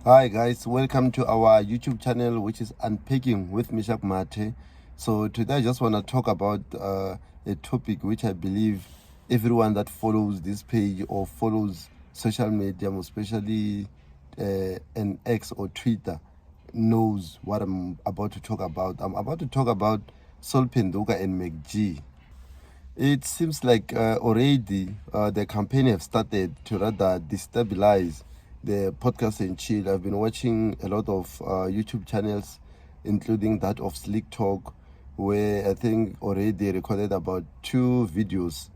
Hi guys, welcome to our YouTube channel, which is Unpacking with MacG. So today I just want to talk about a topic which I believe everyone that follows this page or follows social media, more especially an X or Twitter, knows what I'm about to talk about. I'm about to talk about Sol Phenduka and MacG. It seems like already the campaign have started to rather destabilize the podcast and chill. I've been watching a lot of YouTube channels, including that of Slick Talk, where I think already recorded about 2 videos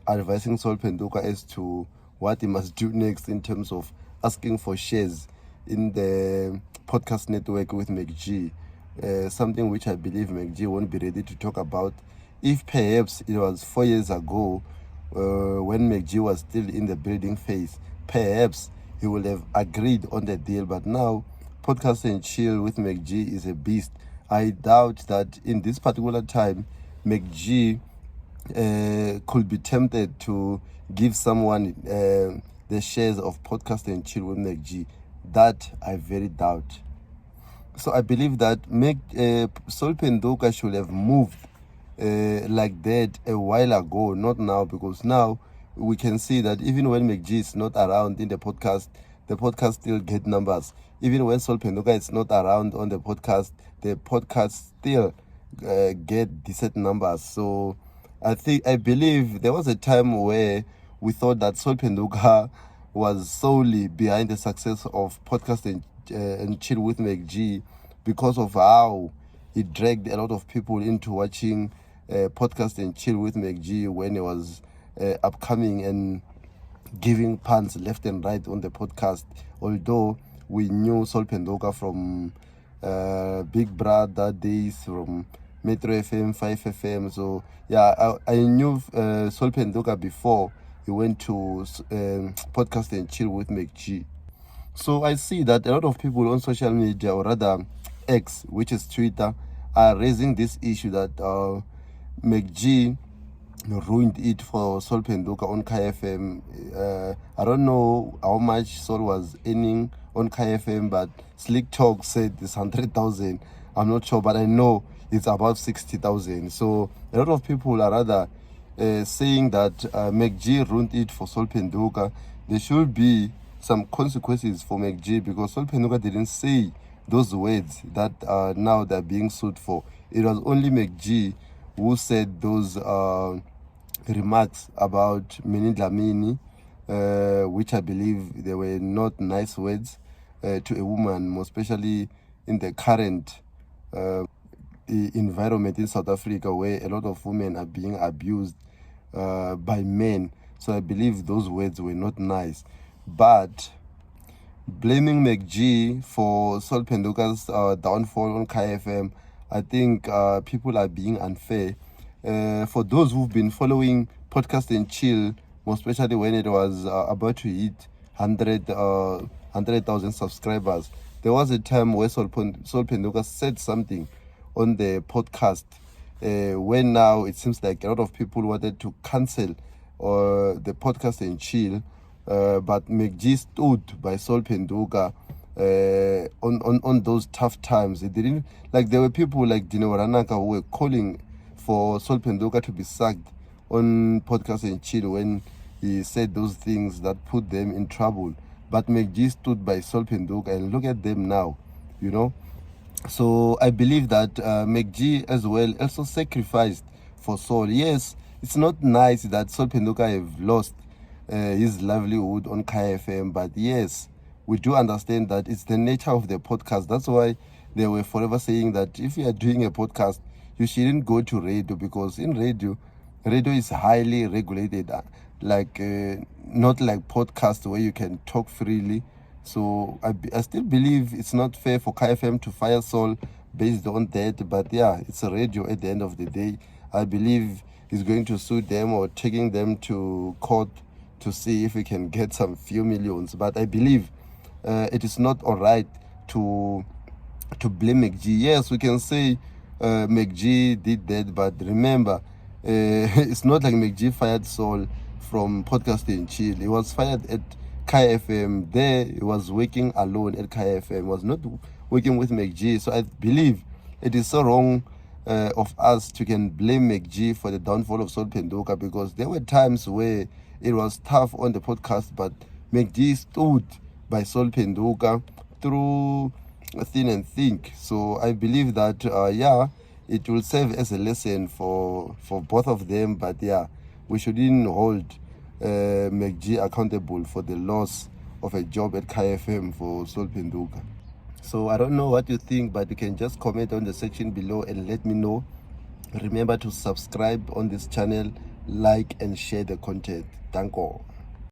advising Sol Phenduka as to what he must do next in terms of asking for shares in the podcast network with MacG. Something which I believe MacG won't be ready to talk about. If perhaps it was 4 years ago when MacG was still in the building phase, perhaps he would have agreed on the deal. But now, podcast and chill with MacG is a beast. I doubt that in this particular time, MacG could be tempted to give someone the shares of podcast and chill with MacG. That I very doubt. So I believe that Sol Phenduka should have moved like that a while ago, not now, because now we can see that even when MacG is not around in the podcast still get numbers. Even when Sol Phenduka is not around on the podcast still get decent numbers. So I believe there was a time where we thought that Sol Phenduka was solely behind the success of podcast and chill with MacG because of how he dragged a lot of people into watching podcast and chill with MacG when he was upcoming and giving puns left and right on the podcast. Although we knew Sol Phenduka from Big Brother days, from Metro FM, 5FM. So yeah, I knew Sol Phenduka before he went to podcast and chill with MacG. So I see that a lot of people on social media, or rather X, which is Twitter, are raising this issue that MacG ruined it for Sol Phenduka on KFM. I don't know how much Sol was earning on KFM, but Slick Talk said it's 100,000. I'm not sure, but I know it's about 60,000. So a lot of people are rather saying that MacG ruined it for Sol Phenduka. There should be some consequences for MacG because Sol Phenduka didn't say those words that now they're being sued for. It was only MacG who said those remarks about Mini Dlamini, which I believe they were not nice words to a woman, more especially in the current environment in South Africa where a lot of women are being abused by men. So I believe those words were not nice. But blaming MacG for Sol Phenduka's downfall on KFM, I think people are being unfair. For those who've been following podcast and chill, more especially when it was about to hit 100,000 subscribers, there was a time where Sol Phenduka said something on the podcast when now it seems like a lot of people wanted to cancel the podcast and chill. But MacG stood by Sol Phenduka on those tough times. It didn't, like, there were people like Dino Ranaka who were calling for Sol Phenduka to be sacked on podcast and chill when he said those things that put them in trouble. But MacG stood by Sol Phenduka, and look at them now, you know. So I believe that MacG as well also sacrificed for Sol. Yes, it's not nice that Sol Phenduka have lost his livelihood on KFM, but yes, we do understand that it's the nature of the podcast. That's why they were forever saying that if you are doing a podcast, you shouldn't go to radio, because in radio is highly regulated, not like podcast where you can talk freely. So I still believe it's not fair for KFM to fire Sol based on that. But yeah, it's a radio at the end of the day. I believe he's going to sue them or taking them to court to see if we can get some few millions. But I believe it is not all right to blame MacG. Yes, we can say MacG did that, but remember, it's not like MacG fired Sol from podcast and chill. He was fired at KFM. There he was working alone at KFM, was not working with MacG. So I believe it is so wrong of us to can blame MacG for the downfall of Sol Phenduka, because there were times where it was tough on the podcast, but MacG stood by Sol Phenduka through thin and thick. So I believe that it will serve as a lesson for both of them. But yeah, we shouldn't hold MacG accountable for the loss of a job at KFM for Sol Phenduka. So I don't know what you think, but you can just comment on the section below and let me know. Remember to subscribe on this channel, like and share the content. Thank you.